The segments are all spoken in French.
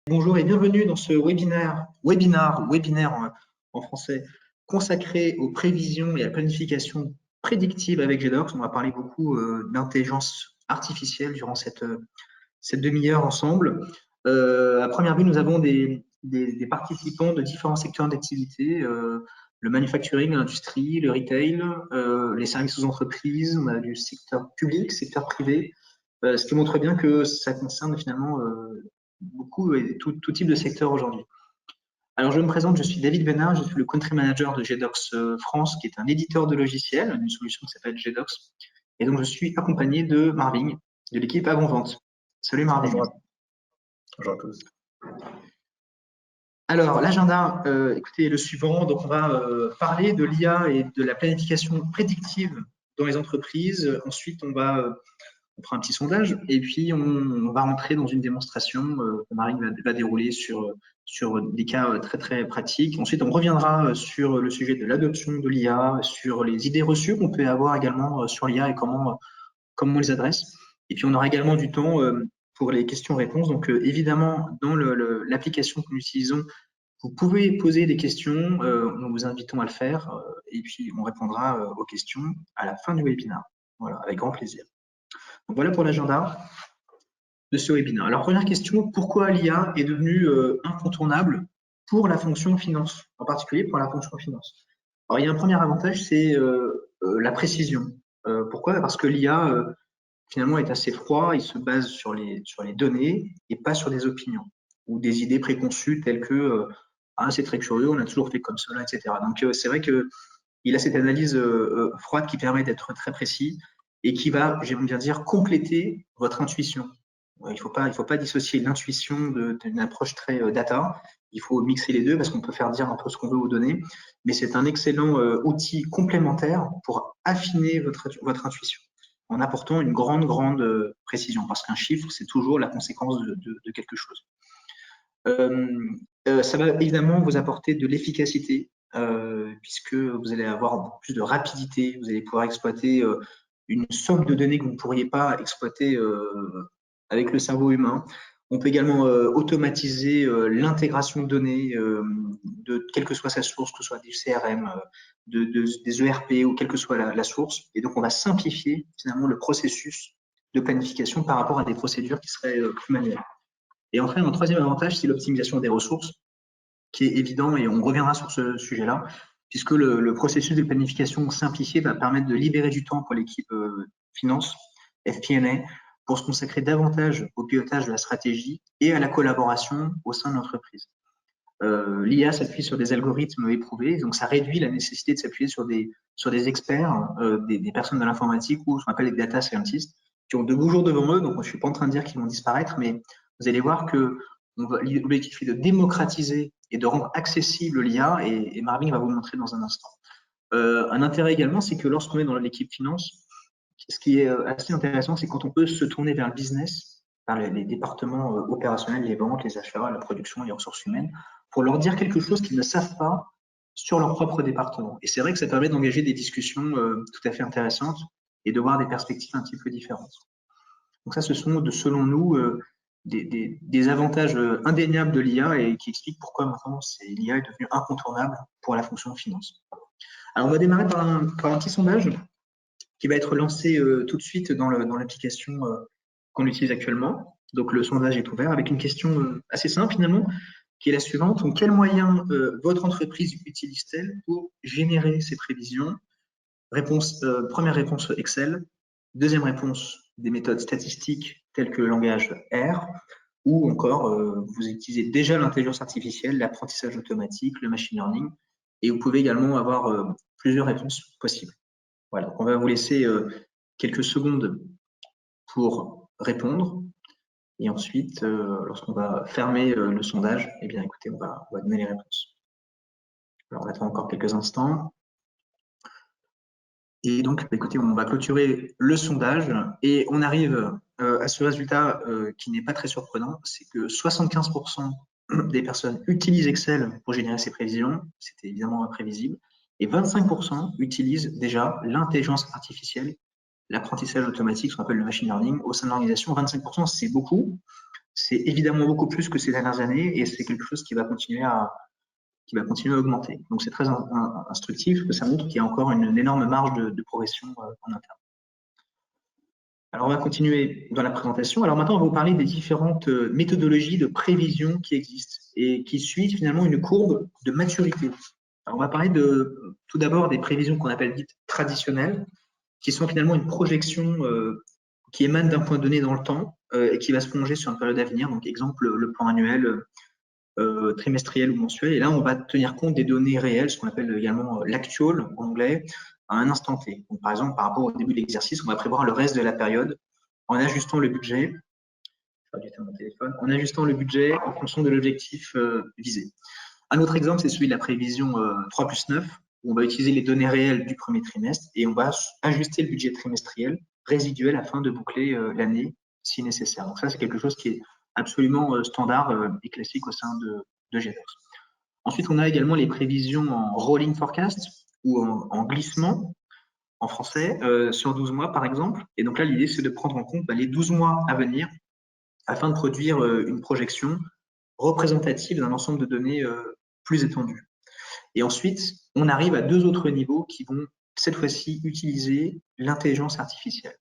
Bonjour et bienvenue dans ce webinaire en français, consacré aux prévisions et à la planification prédictive avec GDocs. On va parler beaucoup d'intelligence artificielle durant cette demi-heure ensemble. À première vue, nous avons des participants de différents secteurs d'activité, le manufacturing, l'industrie, le retail, les services aux entreprises, on a du secteur public, secteur privé, ce qui montre bien que ça concerne finalement beaucoup et tout type de secteur aujourd'hui. Alors, je me présente, je suis David Bénard, je suis le country manager de GDocs France, qui est un éditeur de logiciels, une solution qui s'appelle GDocs. Et donc, je suis accompagné de Marvin, de l'équipe avant-vente. Salut Marvin. Bonjour à tous. Alors, l'agenda, écoutez, le suivant. Donc, on va parler de l'IA et de la planification prédictive dans les entreprises. Ensuite, on fera un petit sondage et puis on va rentrer dans une démonstration que Marine va dérouler sur des cas très très pratiques. Ensuite, on reviendra sur le sujet de l'adoption de l'IA, sur les idées reçues qu'on peut avoir également sur l'IA et comment on les adresse. Et puis, on aura également du temps pour les questions-réponses. Donc, évidemment, dans l'application que nous utilisons, vous pouvez poser des questions. Nous vous invitons à le faire et puis on répondra aux questions à la fin du webinaire. Voilà, avec grand plaisir. Donc voilà pour l'agenda de ce webinaire. Alors, première question, pourquoi l'IA est devenue incontournable pour la fonction finance, en particulier pour la fonction finance? Alors, il y a un premier avantage, c'est la précision. Pourquoi? Parce que l'IA, finalement, est assez froid, il se base sur les données et pas sur des opinions ou des idées préconçues telles que c'est très curieux, on a toujours fait comme cela, etc. Donc, c'est vrai qu'il a cette analyse froide qui permet d'être très précis et qui va, j'aime bien dire, compléter votre intuition. Il ne faut pas dissocier l'intuition d'une approche très data. Il faut mixer les deux parce qu'on peut faire dire un peu ce qu'on veut aux données, mais c'est un excellent outil complémentaire pour affiner votre intuition en apportant une grande précision, parce qu'un chiffre, c'est toujours la conséquence de quelque chose. Ça va évidemment vous apporter de l'efficacité, puisque vous allez avoir beaucoup plus de rapidité, vous allez pouvoir exploiter une somme de données que vous ne pourriez pas exploiter avec le cerveau humain. On peut également automatiser l'intégration de données, de quelle que soit sa source, que ce soit du CRM, des ERP ou quelle que soit la source. Et donc, on va simplifier finalement le processus de planification par rapport à des procédures qui seraient plus manuelles. Et enfin, un troisième avantage, c'est l'optimisation des ressources, qui est évident, et on reviendra sur ce sujet-là, puisque le processus de planification simplifié va permettre de libérer du temps pour l'équipe finance, FP&A, pour se consacrer davantage au pilotage de la stratégie et à la collaboration au sein de l'entreprise. L'IA s'appuie sur des algorithmes éprouvés, donc ça réduit la nécessité de s'appuyer sur des experts, des personnes de l'informatique ou ce qu'on appelle les data scientists, qui ont de beaux jours devant eux. Donc, je ne suis pas en train de dire qu'ils vont disparaître, mais vous allez voir que l'objectif est de démocratiser et de rendre accessible l'IA, et Marvin va vous le montrer dans un instant. Un intérêt également, c'est que lorsqu'on est dans l'équipe finance, ce qui est assez intéressant, c'est quand on peut se tourner vers le business, vers les départements opérationnels, les ventes, les achats, la production, les ressources humaines, pour leur dire quelque chose qu'ils ne savent pas sur leur propre département. Et c'est vrai que ça permet d'engager des discussions tout à fait intéressantes et de voir des perspectives un petit peu différentes. Donc ça, ce sont, selon nous, des avantages indéniables de l'IA et qui expliquent pourquoi maintenant l'IA est devenue incontournable pour la fonction finance. Alors, on va démarrer par un petit sondage qui va être lancé tout de suite dans l'application qu'on utilise actuellement. Donc, le sondage est ouvert avec une question assez simple finalement, qui est la suivante. Donc, quels moyens votre entreprise utilise-t-elle pour générer ses prévisions? Première réponse Excel. Deuxième réponse, des méthodes statistiques telles que le langage R, ou encore vous utilisez déjà l'intelligence artificielle, l'apprentissage automatique, le machine learning, et vous pouvez également avoir plusieurs réponses possibles. Voilà, donc on va vous laisser quelques secondes pour répondre, et ensuite, lorsqu'on va fermer le sondage, eh bien écoutez, on va donner les réponses. Alors on attend encore quelques instants. Et donc, écoutez, on va clôturer le sondage et on arrive à ce résultat qui n'est pas très surprenant, c'est que 75% des personnes utilisent Excel pour générer ces prévisions, c'était évidemment imprévisible, et 25% utilisent déjà l'intelligence artificielle, l'apprentissage automatique, ce qu'on appelle le machine learning, au sein de l'organisation. 25%, c'est beaucoup, C'est évidemment beaucoup plus que ces dernières années et c'est quelque chose qui va continuer à augmenter. Donc, c'est très instructif parce que ça montre qu'il y a encore une énorme marge de progression en interne. Alors, on va continuer dans la présentation. Alors, maintenant, on va vous parler des différentes méthodologies de prévision qui existent et qui suivent finalement une courbe de maturité. Alors, on va parler tout d'abord des prévisions qu'on appelle dites traditionnelles, qui sont finalement une projection qui émane d'un point donné dans le temps et qui va se prolonger sur une période à venir. Donc, exemple, le plan annuel, trimestriel ou mensuel. Et là, on va tenir compte des données réelles, ce qu'on appelle également l'actual en anglais, à un instant T. Donc, par exemple, par rapport au début de l'exercice, on va prévoir le reste de la période en ajustant le budget. Je vais mon téléphone. En ajustant le budget en fonction de l'objectif visé. Un autre exemple, c'est celui de la prévision 3 plus 9, où on va utiliser les données réelles du premier trimestre et on va ajuster le budget trimestriel résiduel afin de boucler l'année si nécessaire. Donc ça, c'est quelque chose qui est absolument standard et classique au sein de GDOX. Ensuite, on a également les prévisions en rolling forecast ou en glissement en français sur 12 mois par exemple. Et donc là, l'idée, c'est de prendre en compte les 12 mois à venir afin de produire une projection représentative d'un ensemble de données plus étendues. Et ensuite, on arrive à deux autres niveaux qui vont cette fois-ci utiliser l'intelligence artificielle.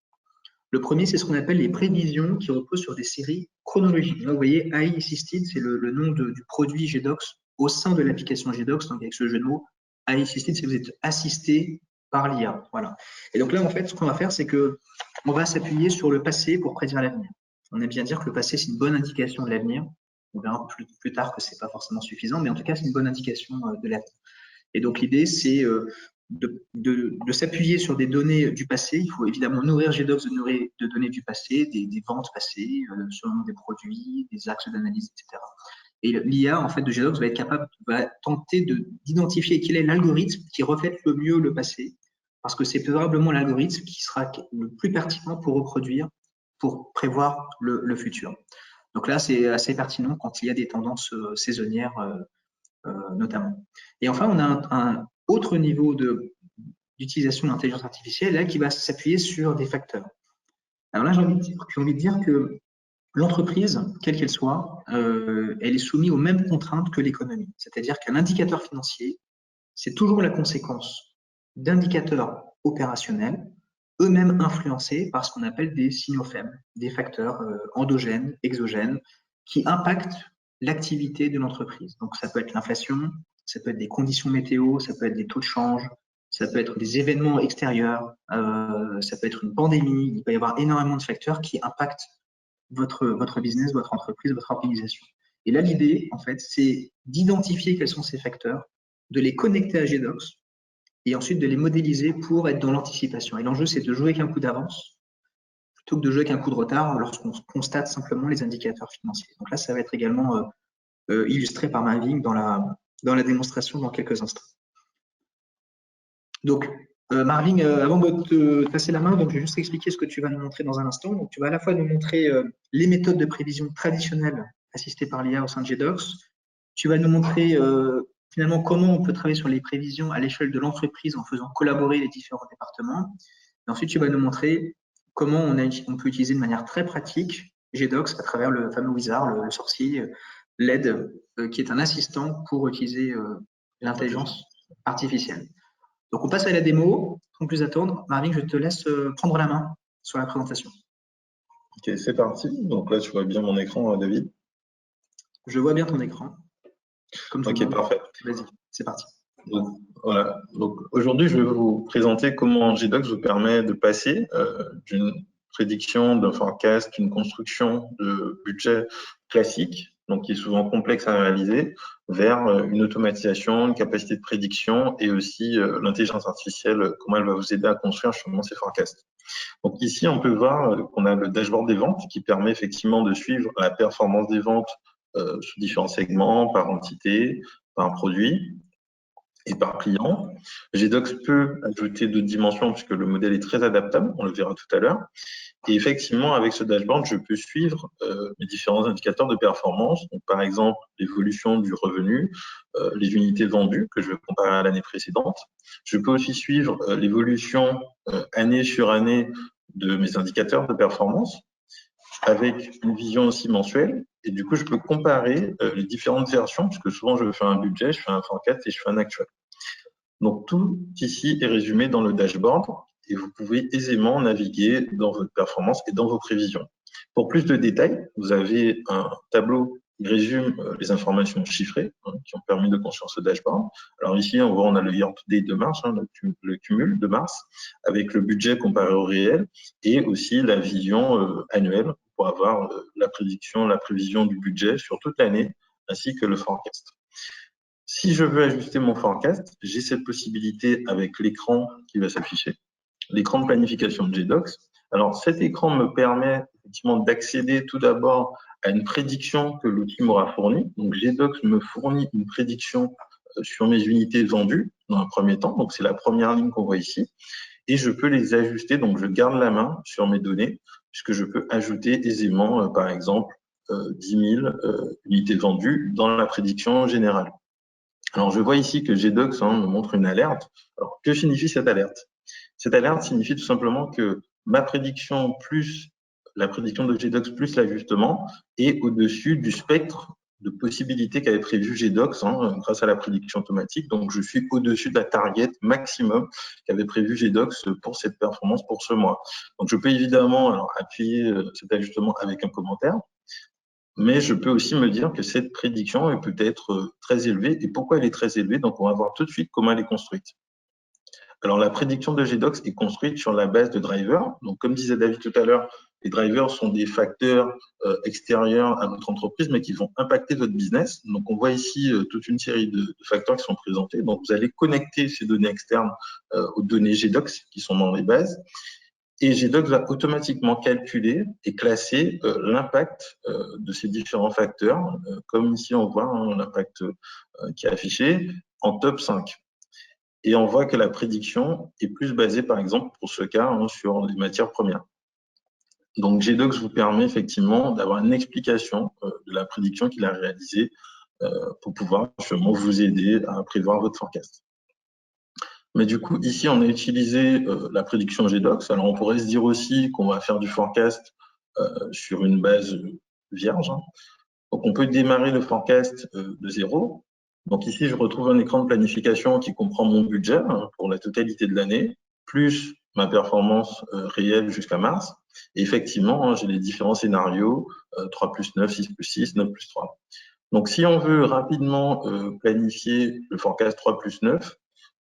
Le premier, c'est ce qu'on appelle les prévisions qui reposent sur des séries chronologiques. Là, vous voyez, AI Assisted, c'est le nom du produit GDOX au sein de l'application GDOX, donc avec ce jeu de mots. AI Assisted, c'est que vous êtes assisté par l'IA. Voilà. Et donc là, en fait, ce qu'on va faire, c'est que on va s'appuyer sur le passé pour prédire l'avenir. On aime bien dire que le passé, c'est une bonne indication de l'avenir. On verra plus tard que c'est pas forcément suffisant, mais en tout cas, c'est une bonne indication de l'avenir. Et donc, l'idée, c'est de s'appuyer sur des données du passé. Il faut évidemment nourrir GDOX de données du passé, des ventes passées, sur le nom des produits, des axes d'analyse, etc. Et l'IA, en fait, de GDOX va tenter d'identifier quel est l'algorithme qui reflète le mieux le passé, parce que c'est probablement l'algorithme qui sera le plus pertinent pour reproduire, pour prévoir le futur. Donc là, c'est assez pertinent quand il y a des tendances saisonnières notamment. Et enfin, on a un autre niveau d'utilisation de l'intelligence artificielle là, qui va s'appuyer sur des facteurs. Alors là, j'ai envie de dire que l'entreprise, quelle qu'elle soit, elle est soumise aux mêmes contraintes que l'économie. C'est-à-dire qu'un indicateur financier, c'est toujours la conséquence d'indicateurs opérationnels, eux-mêmes influencés par ce qu'on appelle des signaux faibles, des facteurs endogènes, exogènes, qui impactent l'activité de l'entreprise. Donc, ça peut être l'inflation, ça peut être des conditions météo, ça peut être des taux de change, ça peut être des événements extérieurs, ça peut être une pandémie. Il peut y avoir énormément de facteurs qui impactent votre business, votre entreprise, votre organisation. Et là, l'idée, en fait, c'est d'identifier quels sont ces facteurs, de les connecter à GDOX et ensuite de les modéliser pour être dans l'anticipation. Et l'enjeu, c'est de jouer avec un coup d'avance plutôt que de jouer avec un coup de retard lorsqu'on constate simplement les indicateurs financiers. Donc là, ça va être également illustré par Marvin dans la démonstration dans quelques instants. Donc, Marvin, avant de te passer la main, donc je vais juste expliquer ce que tu vas nous montrer dans un instant. Donc, tu vas à la fois nous montrer les méthodes de prévision traditionnelles assistées par l'IA au sein de GDOX. Tu vas nous montrer finalement comment on peut travailler sur les prévisions à l'échelle de l'entreprise en faisant collaborer les différents départements. Et ensuite, tu vas nous montrer comment on peut utiliser de manière très pratique GDOX à travers le fameux wizard, le sorcier, l'aide, qui est un assistant pour utiliser l'intelligence artificielle. Donc, on passe à la démo. Sans plus attendre, Marvin, je te laisse prendre la main sur la présentation. Ok, c'est parti. Donc là, tu vois bien mon écran, David. Je vois bien ton écran. Ok, parfait. Vas-y, c'est parti. Donc, voilà. Donc, aujourd'hui, je vais vous présenter comment GDOX vous permet de passer d'une prédiction, d'un forecast, d'une construction de budget classique, donc qui est souvent complexe à réaliser, vers une automatisation, une capacité de prédiction et aussi l'intelligence artificielle, comment elle va vous aider à construire justement ces forecasts. Donc ici, on peut voir qu'on a le dashboard des ventes qui permet effectivement de suivre la performance des ventes sous différents segments, par entité, par produit et par client. GDOX peut ajouter d'autres dimensions puisque le modèle est très adaptable, on le verra tout à l'heure. Et effectivement, avec ce dashboard, je peux suivre mes différents indicateurs de performance. Donc, par exemple, l'évolution du revenu, les unités vendues que je vais comparer à l'année précédente. Je peux aussi suivre l'évolution année sur année de mes indicateurs de performance. Je avec une vision aussi mensuelle. Et du coup, je peux comparer les différentes versions, puisque souvent, je fais un budget, je fais un forecast et je fais un actual. Donc, tout ici est résumé dans le dashboard et vous pouvez aisément naviguer dans votre performance et dans vos prévisions. Pour plus de détails, vous avez un tableau qui résume les informations chiffrées qui ont permis de construire ce dashboard. Alors ici, on voit, on a le year-to-date de mars, le cumul de mars, avec le budget comparé au réel et aussi la vision annuelle pour avoir la prédiction, la prévision du budget sur toute l'année, ainsi que le forecast. Si je veux ajuster mon forecast, j'ai cette possibilité avec l'écran qui va s'afficher, l'écran de planification de GDocs. Alors, cet écran me permet effectivement d'accéder tout d'abord à une prédiction que l'outil m'aura fournie. Donc, GDocs me fournit une prédiction sur mes unités vendues dans un premier temps. Donc, c'est la première ligne qu'on voit ici. Et je peux les ajuster. Donc, je garde la main sur mes données puisque je peux ajouter aisément, par exemple, 10 000 unités vendues dans la prédiction générale. Alors, je vois ici que GDocs me montre une alerte. Alors, que signifie cette alerte? Cette alerte signifie tout simplement que ma prédiction plus la prédiction de GDocs plus l'ajustement est au-dessus du spectre de possibilités qu'avait prévu GDocs grâce à la prédiction automatique. Donc, je suis au-dessus de la target maximum qu'avait prévu GDocs pour cette performance pour ce mois. Donc, je peux évidemment appuyer cet ajustement avec un commentaire. Mais je peux aussi me dire que cette prédiction est peut-être très élevée. Et pourquoi elle est très élevée? Donc, on va voir tout de suite comment elle est construite. Alors, la prédiction de GDocs est construite sur la base de drivers. Donc, comme disait David tout à l'heure, les drivers sont des facteurs extérieurs à votre entreprise, mais qui vont impacter votre business. Donc, on voit ici toute une série de facteurs qui sont présentés. Donc, vous allez connecter ces données externes aux données GDocs qui sont dans les bases. Et GDocs va automatiquement calculer et classer l'impact de ces différents facteurs, comme ici on voit l'impact qui est affiché en top 5. Et on voit que la prédiction est plus basée, par exemple, pour ce cas, sur les matières premières. Donc GDocs vous permet effectivement d'avoir une explication de la prédiction qu'il a réalisée pour pouvoir justement vous aider à prévoir votre forecast. Mais du coup, ici, on a utilisé la prédiction GDocs. Alors, on pourrait se dire aussi qu'on va faire du forecast sur une base vierge. Donc, on peut démarrer le forecast de 0. Donc, ici, je retrouve un écran de planification qui comprend mon budget pour la totalité de l'année, plus ma performance réelle jusqu'à mars. Et effectivement, j'ai les différents scénarios, 3 plus 9, 6 plus 6, 9 plus 3. Donc, si on veut rapidement planifier le forecast 3 plus 9,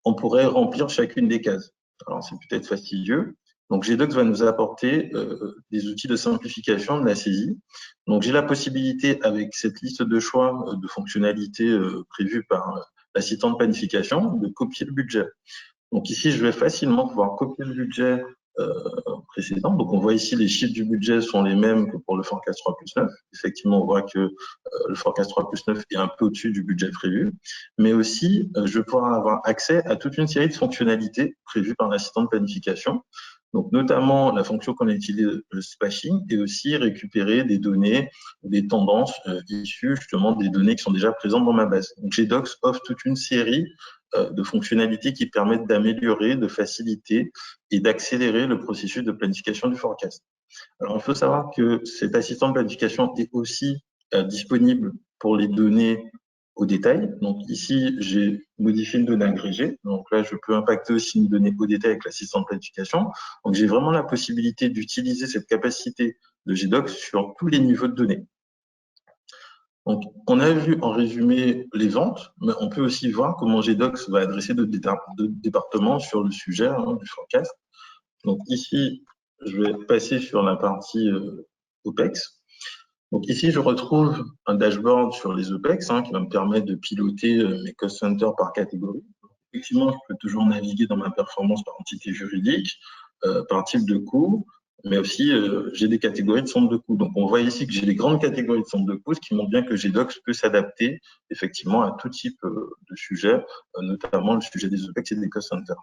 on pourrait remplir chacune des cases. Alors, c'est peut-être fastidieux. Donc, GDocs va nous apporter des outils de simplification de la saisie. Donc, j'ai la possibilité, avec cette liste de choix de fonctionnalités prévues par l'assistant de planification, de copier le budget. Donc, ici, je vais facilement pouvoir copier le budget précédent. Donc, on voit ici les chiffres du budget sont les mêmes que pour le forecast 3 plus 9. Effectivement, on voit que le forecast 3 plus 9 est un peu au-dessus du budget prévu. Mais aussi, je vais pouvoir avoir accès à toute une série de fonctionnalités prévues par l'assistant de planification. Donc, notamment la fonction qu'on a utilisée, le splashing, et aussi récupérer des données, des tendances issues justement des données qui sont déjà présentes dans ma base. Donc, GDocs offre toute une série de fonctionnalités qui permettent d'améliorer, de faciliter et d'accélérer le processus de planification du forecast. Alors, il faut savoir que cet assistant de planification est aussi disponible pour les données au détail. Donc ici, j'ai modifié une donnée agrégée. Donc là, je peux impacter aussi une donnée au détail avec l'assistant de planification. Donc j'ai vraiment la possibilité d'utiliser cette capacité de GDocs sur tous les niveaux de données. Donc, on a vu en résumé les ventes, mais on peut aussi voir comment GDocs va adresser d'autres départements sur le sujet du forecast. Donc ici, je vais passer sur la partie OPEX. Donc ici, je retrouve un dashboard sur les OPEX qui va me permettre de piloter mes cost centers par catégorie. Effectivement, je peux toujours naviguer dans ma performance par entité juridique, par type de coût, mais aussi j'ai des catégories de centre de coûts. Donc on voit ici que j'ai des grandes catégories de centre de coûts, ce qui montre bien que GDocs peut s'adapter effectivement à tout type de sujet, notamment le sujet des OPEX et des cost centers.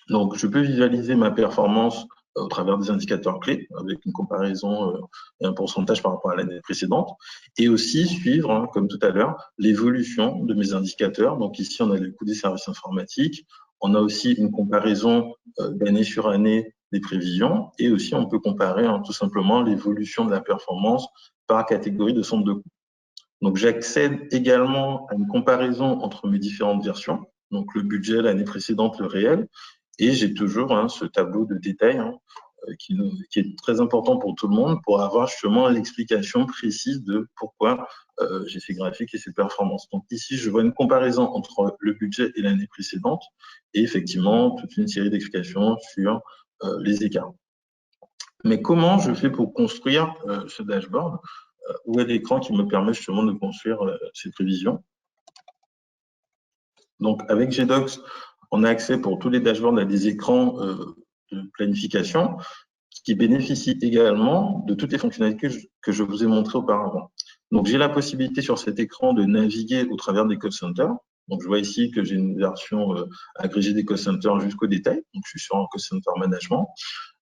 Donc je peux visualiser ma performance au travers des indicateurs clés, avec une comparaison et un pourcentage par rapport à l'année précédente, et aussi suivre, comme tout à l'heure, l'évolution de mes indicateurs. Donc ici, on a le coût des services informatiques, on a aussi une comparaison d'année sur année des prévisions et aussi on peut comparer tout simplement l'évolution de la performance par catégorie de centre de coût. Donc, j'accède également à une comparaison entre mes différentes versions, donc le budget, l'année précédente, le réel, et j'ai toujours ce tableau de détail qui est très important pour tout le monde pour avoir justement l'explication précise de pourquoi j'ai ces graphiques et ces performances. Donc ici, je vois une comparaison entre le budget et l'année précédente et effectivement toute une série d'explications sur les écarts. Mais comment je fais pour construire ce dashboard? Où est l'écran qui me permet justement de construire ces prévisions? Donc avec GDocs, on a accès pour tous les dashboards à des écrans de planification qui bénéficient également de toutes les fonctionnalités que je vous ai montrées auparavant. Donc, j'ai la possibilité sur cet écran de naviguer au travers des cost centers. Donc, je vois ici que j'ai une version agrégée des cost centers jusqu'au détail. Donc, je suis sur un cost center management.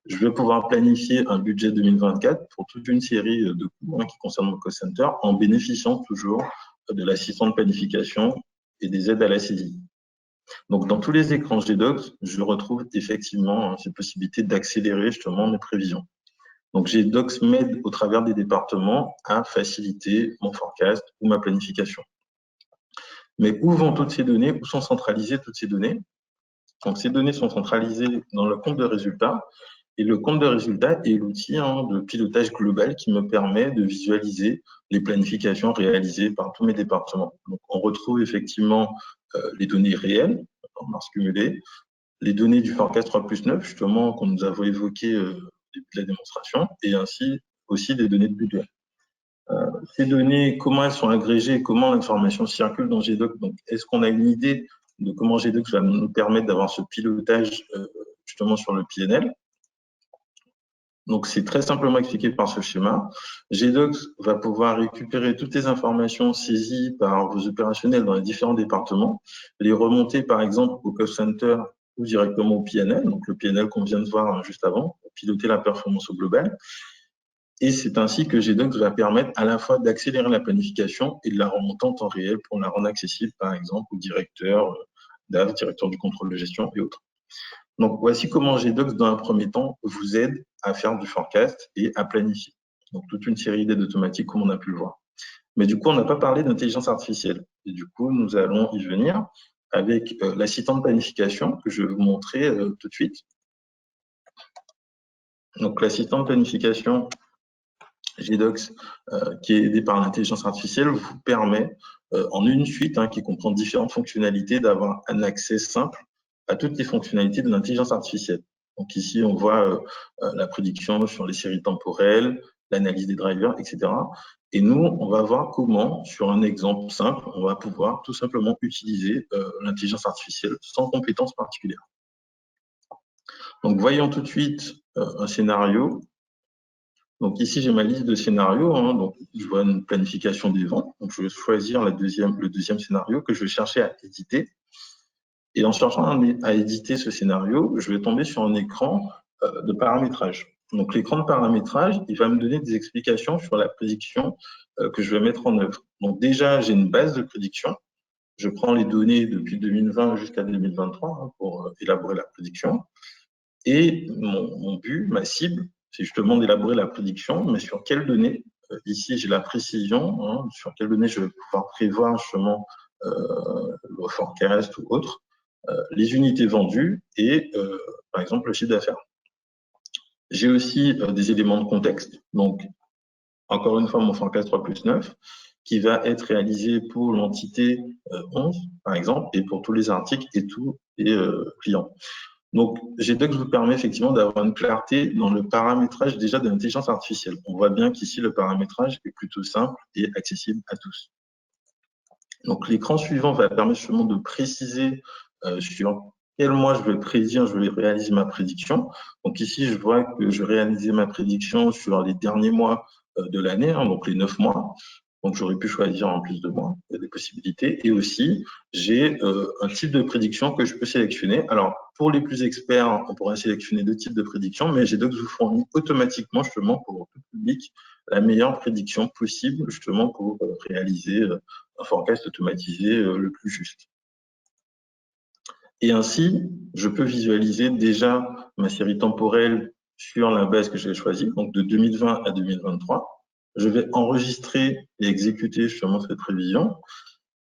Je vais pouvoir planifier un budget 2024 pour toute une série de coûts qui concernent mon cost center en bénéficiant toujours de l'assistant de planification et des aides à la saisie. Donc, dans tous les écrans GDocs, je retrouve effectivement cette possibilité d'accélérer justement mes prévisions. Donc, GDocs m'aide au travers des départements à faciliter mon forecast ou ma planification. Mais où vont toutes ces données? Où sont centralisées toutes ces données? Donc, ces données sont centralisées dans le compte de résultats. Et le compte de résultats est l'outil de pilotage global qui me permet de visualiser les planifications réalisées par tous mes départements. Donc, on retrouve effectivement les données réelles en mars cumulé, les données du forecast 3+9, justement, qu'on nous avons évoquées au début de la démonstration, et ainsi aussi des données de budget. Ces données, comment elles sont agrégées, comment l'information circule dans GDocs. Donc, est-ce qu'on a une idée de comment GDocs va nous permettre d'avoir ce pilotage justement sur le PNL? Donc, c'est très simplement expliqué par ce schéma. GDocs va pouvoir récupérer toutes les informations saisies par vos opérationnels dans les différents départements, les remonter par exemple au cost center ou directement au PNL, donc le PNL qu'on vient de voir juste avant, pour piloter la performance au global. Et c'est ainsi que GDocs va permettre à la fois d'accélérer la planification et de la remonter en temps réel pour la rendre accessible par exemple au directeur DAF, directeur du contrôle de gestion et autres. Donc, voici comment GDocs, dans un premier temps, vous aide à faire du forecast et à planifier. Donc, toute une série d'aides automatiques, comme on a pu le voir. Mais du coup, on n'a pas parlé d'intelligence artificielle. Et du coup, nous allons y venir avec l'assistant de planification que je vais vous montrer tout de suite. Donc, l'assistant de planification GDocs, qui est aidé par l'intelligence artificielle, vous permet, en une suite qui comprend différentes fonctionnalités, d'avoir un accès simple à toutes les fonctionnalités de l'intelligence artificielle. Donc ici, on voit la prédiction sur les séries temporelles, l'analyse des drivers, etc. Et nous, on va voir comment, sur un exemple simple, on va pouvoir tout simplement utiliser l'intelligence artificielle sans compétences particulières. Donc, voyons tout de suite un scénario. Donc ici, j'ai ma liste de scénarios. Donc, je vois une planification des ventes. Donc, je vais choisir le deuxième scénario que je vais chercher à éditer. Et en cherchant à éditer ce scénario, je vais tomber sur un écran de paramétrage. Donc, l'écran de paramétrage, il va me donner des explications sur la prédiction que je vais mettre en œuvre. Donc, déjà, j'ai une base de prédiction. Je prends les données depuis 2020 jusqu'à 2023 pour élaborer la prédiction. Et mon but, ma cible, c'est justement d'élaborer la prédiction, mais sur quelles données? Ici, j'ai la précision, sur quelles données je vais pouvoir prévoir justement le forecast ou autre, les unités vendues et, par exemple, le chiffre d'affaires. J'ai aussi des éléments de contexte. Donc, encore une fois, mon forecast 3+9, qui va être réalisé pour l'entité 11, par exemple, et pour tous les articles et tous les clients. Donc, GDocs vous permet effectivement d'avoir une clarté dans le paramétrage déjà de l'intelligence artificielle. On voit bien qu'ici, le paramétrage est plutôt simple et accessible à tous. Donc, l'écran suivant va permettre justement de préciser sur quel mois je vais prédire, je vais réaliser ma prédiction. Donc, ici, je vois que je réalisais ma prédiction sur les derniers mois de l'année, donc les 9 mois. Donc, j'aurais pu choisir en plus de mois, il y a des possibilités. Et aussi, j'ai un type de prédiction que je peux sélectionner. Alors, pour les plus experts, on pourrait sélectionner 2 types de prédictions, mais GDocs vous fournit automatiquement, justement, pour tout public, la meilleure prédiction possible, justement, pour réaliser un forecast automatisé le plus juste. Et ainsi, je peux visualiser déjà ma série temporelle sur la base que j'ai choisie, donc de 2020 à 2023. Je vais enregistrer et exécuter justement cette prévision.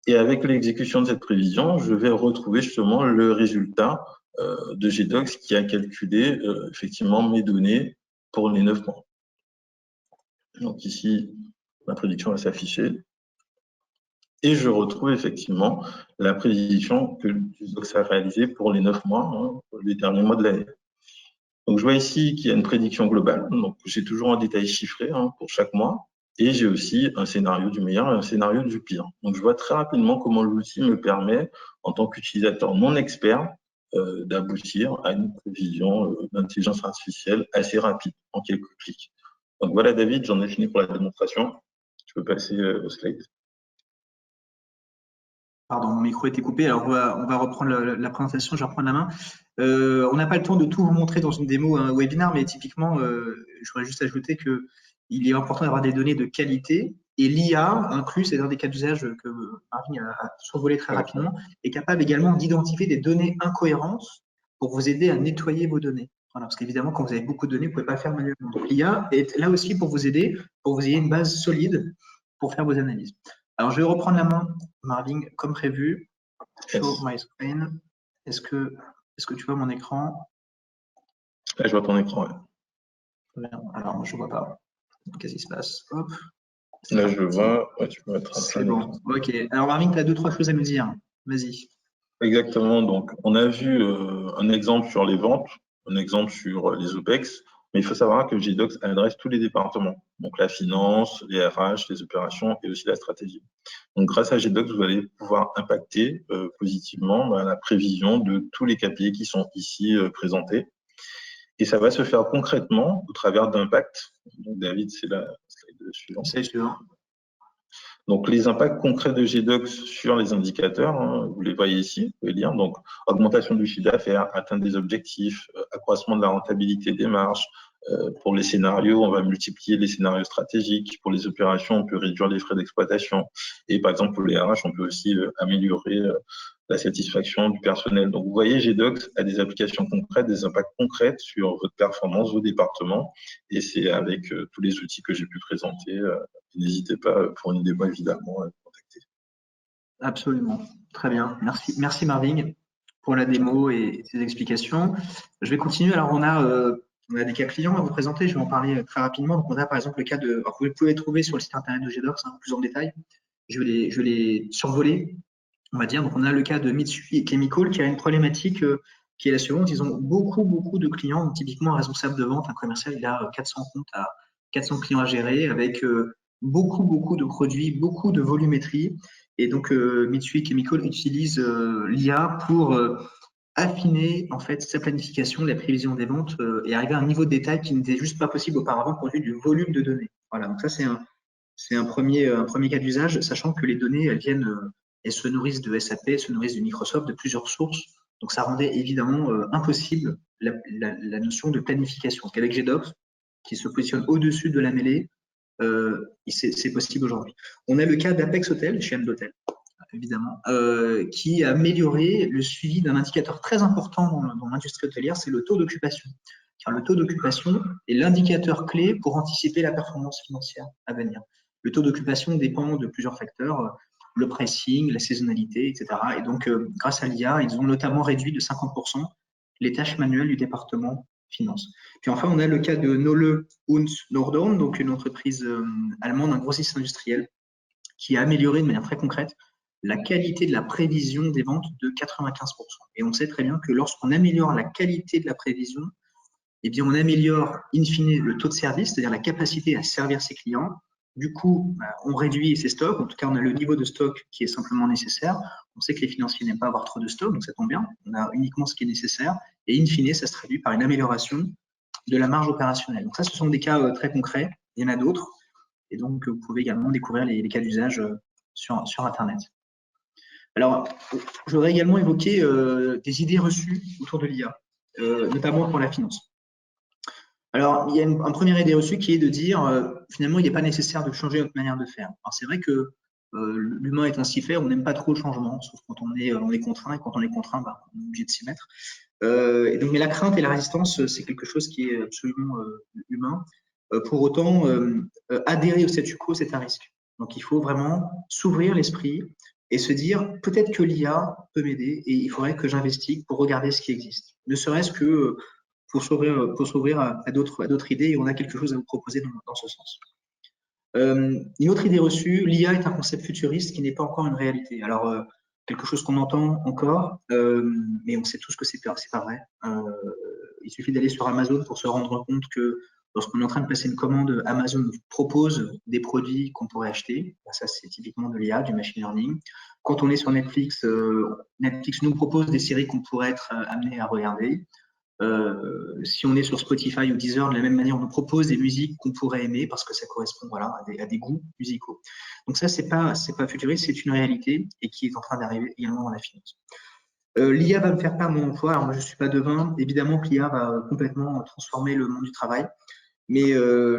Et avec l'exécution de cette prévision, je vais retrouver justement le résultat de GDocs qui a calculé effectivement mes données pour les 9 mois. Donc ici, la prédiction va s'afficher. Et je retrouve effectivement la prédiction que GDocs a réalisée pour les 9 mois, hein, les derniers mois de l'année. Donc je vois ici qu'il y a une prédiction globale. Donc j'ai toujours un détail chiffré hein, pour chaque mois. Et j'ai aussi un scénario du meilleur et un scénario du pire. Donc je vois très rapidement comment l'outil me permet, en tant qu'utilisateur non expert, d'aboutir à une prévision d'intelligence artificielle assez rapide, en quelques clics. Donc voilà David, j'en ai fini pour la démonstration. Je peux passer au slide. Pardon, mon micro était coupé. Alors, on va reprendre la présentation. Je vais reprendre la main. On n'a pas le temps de tout vous montrer dans une démo, un webinar, mais typiquement, je voudrais juste ajouter que il est important d'avoir des données de qualité. Et l'IA inclus, c'est un des cas d'usage que Marvin a survolé très rapidement, est capable également d'identifier des données incohérentes pour vous aider à nettoyer vos données. Voilà, parce qu'évidemment, quand vous avez beaucoup de données, vous ne pouvez pas le faire manuellement. Donc, l'IA est là aussi pour vous aider, pour que vous ayez une base solide pour faire vos analyses. Alors, je vais reprendre la main, Marvin, comme prévu. Show my screen. Est-ce que tu vois mon écran? Là, je vois ton écran. Ouais. Alors, je ne vois pas. Qu'est-ce qui se passe? Hop. Là, je le vois. Ouais, tu peux mettre C'est bon. OK. Alors, Marvin, tu as 2-3 choses à nous dire. Vas-y. Exactement. Donc, on a vu un exemple sur les ventes, un exemple sur les OPEX, mais il faut savoir que GDocs adresse tous les départements, donc la finance, les RH, les opérations et aussi la stratégie. Donc, grâce à GDocs, vous allez pouvoir impacter positivement la prévision de tous les KPI qui sont ici présentés. Et ça va se faire concrètement au travers d'impacts. Donc, David, c'est la slide suivante. C'est sûr. Donc, les impacts concrets de GDocs sur les indicateurs, hein, vous les voyez ici, vous pouvez lire. Donc, augmentation du chiffre d'affaires, atteinte des objectifs, accroissement de la rentabilité des marges. Pour les scénarios, on va multiplier les scénarios stratégiques. Pour les opérations, on peut réduire les frais d'exploitation. Et par exemple, pour les RH, on peut aussi améliorer la satisfaction du personnel. Donc, vous voyez, GDocs a des applications concrètes, des impacts concrets sur votre performance, vos départements. Et c'est avec tous les outils que j'ai pu présenter. N'hésitez pas, pour une démo, évidemment, à me contacter. Absolument. Très bien. Merci Marvin pour la démo et ces explications. Je vais continuer. Alors, on a des cas clients à vous présenter. Je vais en parler très rapidement. Donc, on a par exemple le cas de… Alors, vous pouvez les trouver sur le site internet de GDocs, hein, plus en détail. Je vais les survoler, on va dire. Donc, on a le cas de Mitsui Chemical qui a une problématique qui est la suivante. Ils ont beaucoup de clients. Donc, typiquement, un responsable de vente, un commercial, il a 400 comptes à 400 clients à gérer avec beaucoup de produits, beaucoup de volumétrie. Et donc, Mitsui Chemical utilise l'IA pour affiner en fait sa planification, la prévision des ventes et arriver à un niveau de détail qui n'était juste pas possible auparavant compte tenu du volume de données. Voilà, donc ça c'est un premier cas d'usage, sachant que les données elles viennent, elles se nourrissent de SAP, elles se nourrissent de Microsoft, de plusieurs sources. Donc ça rendait évidemment impossible la notion de planification. Donc avec GDocs, qui se positionne au-dessus de la mêlée, c'est possible aujourd'hui. On a le cas d'Apex Hotel, chaîne d'hôtel, évidemment, qui a amélioré le suivi d'un indicateur très important dans l'industrie hôtelière, c'est le taux d'occupation. Car le taux d'occupation est l'indicateur clé pour anticiper la performance financière à venir. Le taux d'occupation dépend de plusieurs facteurs, le pricing, la saisonnalité, etc. Et donc, grâce à l'IA, ils ont notamment réduit de 50% les tâches manuelles du département finance. Puis enfin, on a le cas de Nolle und Nordhorn, donc une entreprise allemande, un grossiste industriel, qui a amélioré de manière très concrète la qualité de la prévision des ventes de 95%. Et on sait très bien que lorsqu'on améliore la qualité de la prévision, eh bien, on améliore in fine le taux de service, c'est-à-dire la capacité à servir ses clients. Du coup, on réduit ses stocks. En tout cas, on a le niveau de stock qui est simplement nécessaire. On sait que les financiers n'aiment pas avoir trop de stock, donc ça tombe bien. On a uniquement ce qui est nécessaire. Et in fine, ça se traduit par une amélioration de la marge opérationnelle. Donc ça, ce sont des cas très concrets. Il y en a d'autres. Et donc, vous pouvez également découvrir les cas d'usage sur Internet. Alors, je voudrais également évoquer des idées reçues autour de l'IA, notamment pour la finance. Alors, il y a une première idée reçue qui est de dire, finalement, il n'est pas nécessaire de changer notre manière de faire. Alors, c'est vrai que l'humain est ainsi fait, on n'aime pas trop le changement, sauf quand on est contraint, et quand on est contraint, bah, on est obligé de s'y mettre. Et donc, mais la crainte et la résistance, c'est quelque chose qui est absolument humain. Pour autant, adhérer au statu quo, c'est un risque. Donc, il faut vraiment s'ouvrir l'esprit et se dire peut-être que l'IA peut m'aider et il faudrait que j'investigue pour regarder ce qui existe. Ne serait-ce que pour s'ouvrir à d'autres idées et on a quelque chose à vous proposer dans ce sens. Une autre idée reçue, l'IA est un concept futuriste qui n'est pas encore une réalité. Alors, quelque chose qu'on entend encore, mais on sait tous que c'est pas vrai. Il suffit d'aller sur Amazon pour se rendre compte que lorsqu'on est en train de passer une commande, Amazon nous propose des produits qu'on pourrait acheter. Ça, c'est typiquement de l'IA, du machine learning. Quand on est sur Netflix, Netflix nous propose des séries qu'on pourrait être amené à regarder. Si on est sur Spotify ou Deezer, de la même manière, on nous propose des musiques qu'on pourrait aimer parce que ça correspond voilà, à des goûts musicaux. Donc ça, c'est pas futuriste, c'est une réalité et qui est en train d'arriver également dans la finance. L'IA va me faire perdre mon emploi. Alors moi, je ne suis pas devin. Évidemment que l'IA va complètement transformer le monde du travail, mais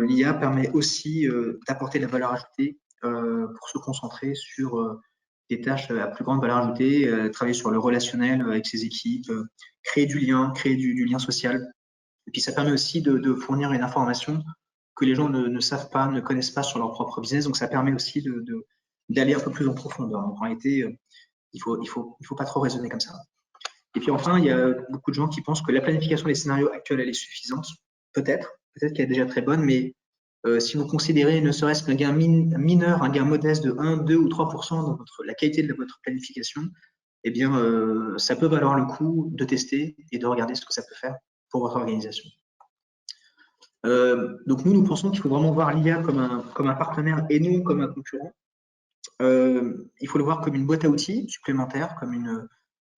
l'IA permet aussi d'apporter de la valeur ajoutée pour se concentrer sur des tâches à plus grande valeur ajoutée, travailler sur le relationnel avec ses équipes, créer du lien social. Et puis ça permet aussi de fournir une information que les gens ne savent pas, ne connaissent pas sur leur propre business. Donc ça permet aussi d'aller un peu plus en profondeur. Donc en réalité, il faut pas trop raisonner comme ça. Et puis enfin, il y a beaucoup de gens qui pensent que la planification des scénarios actuels, elle est suffisante. Peut-être qu'elle est déjà très bonne, mais si vous considérez ne serait-ce qu'un gain mineur, un gain modeste de 1, 2 ou 3% dans la qualité de votre planification, eh bien, ça peut valoir le coup de tester et de regarder ce que ça peut faire pour votre organisation. Donc nous pensons qu'il faut vraiment voir l'IA comme un partenaire et non comme un concurrent. Il faut le voir comme une boîte à outils supplémentaire, comme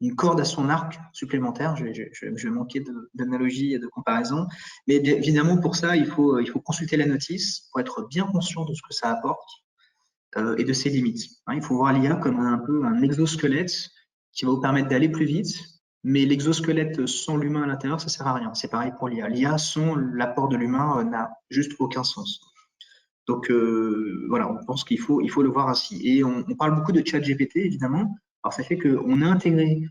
une corde à son arc supplémentaire. Je vais manquer d'analogie et de comparaison. Mais évidemment, pour ça, il faut consulter la notice pour être bien conscient de ce que ça apporte et de ses limites. Il faut voir l'IA comme un peu un exosquelette qui va vous permettre d'aller plus vite, mais l'exosquelette sans l'humain à l'intérieur, ça ne sert à rien. C'est pareil pour l'IA. L'IA sans l'apport de l'humain n'a juste aucun sens. Donc voilà, on pense qu'il faut le voir ainsi. Et on parle beaucoup de ChatGPT, évidemment. Alors ça fait qu'on a intégré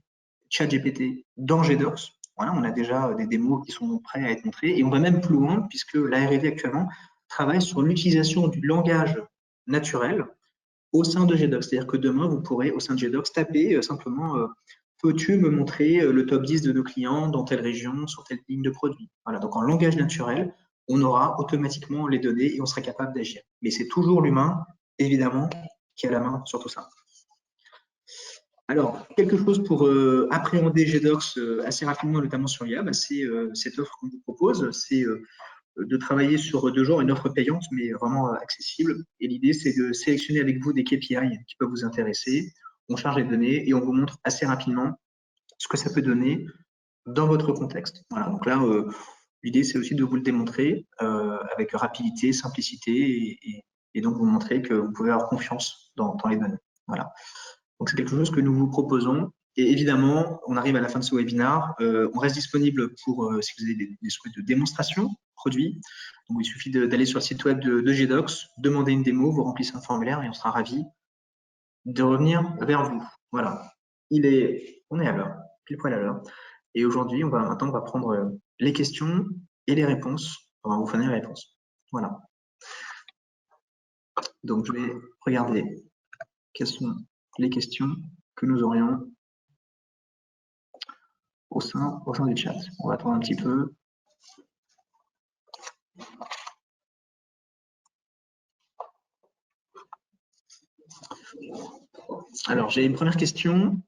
ChatGPT dans GDocs. Voilà, on a déjà des démos qui sont prêts à être montrées. Et on va même plus loin, puisque la R&D actuellement travaille sur l'utilisation du langage naturel au sein de GDocs. C'est-à-dire que demain, vous pourrez, au sein de GDocs, taper simplement peux-tu me montrer le top 10 de nos clients dans telle région, sur telle ligne de produit. Voilà, donc en langage naturel, on aura automatiquement les données et on sera capable d'agir. Mais c'est toujours l'humain, évidemment, qui a la main sur tout ça. Alors, quelque chose pour appréhender GDocs assez rapidement, notamment sur l'IA, c'est cette offre qu'on vous propose, c'est de travailler sur 2 jours, une offre payante, mais vraiment accessible. Et l'idée, c'est de sélectionner avec vous des KPI qui peuvent vous intéresser. On charge les données et on vous montre assez rapidement ce que ça peut donner dans votre contexte. Voilà, donc là, l'idée, c'est aussi de vous le démontrer avec rapidité, simplicité et donc vous montrer que vous pouvez avoir confiance dans les données. Voilà. Donc, c'est quelque chose que nous vous proposons. Et évidemment, on arrive à la fin de ce webinaire. On reste disponible pour, si vous avez des souhaits de démonstration produit. Donc, il suffit d'aller sur le site web de GDocs, demander une démo, vous remplissez un formulaire et on sera ravis de revenir vers vous. Voilà. On est à l'heure, pile poil à l'heure. Et aujourd'hui, on va prendre les questions et les réponses. On va vous fournir les réponses. Voilà. Donc, je vais regarder quelles sont les questions que nous aurions au sein du chat. On va attendre un petit peu. Alors, j'ai une première question.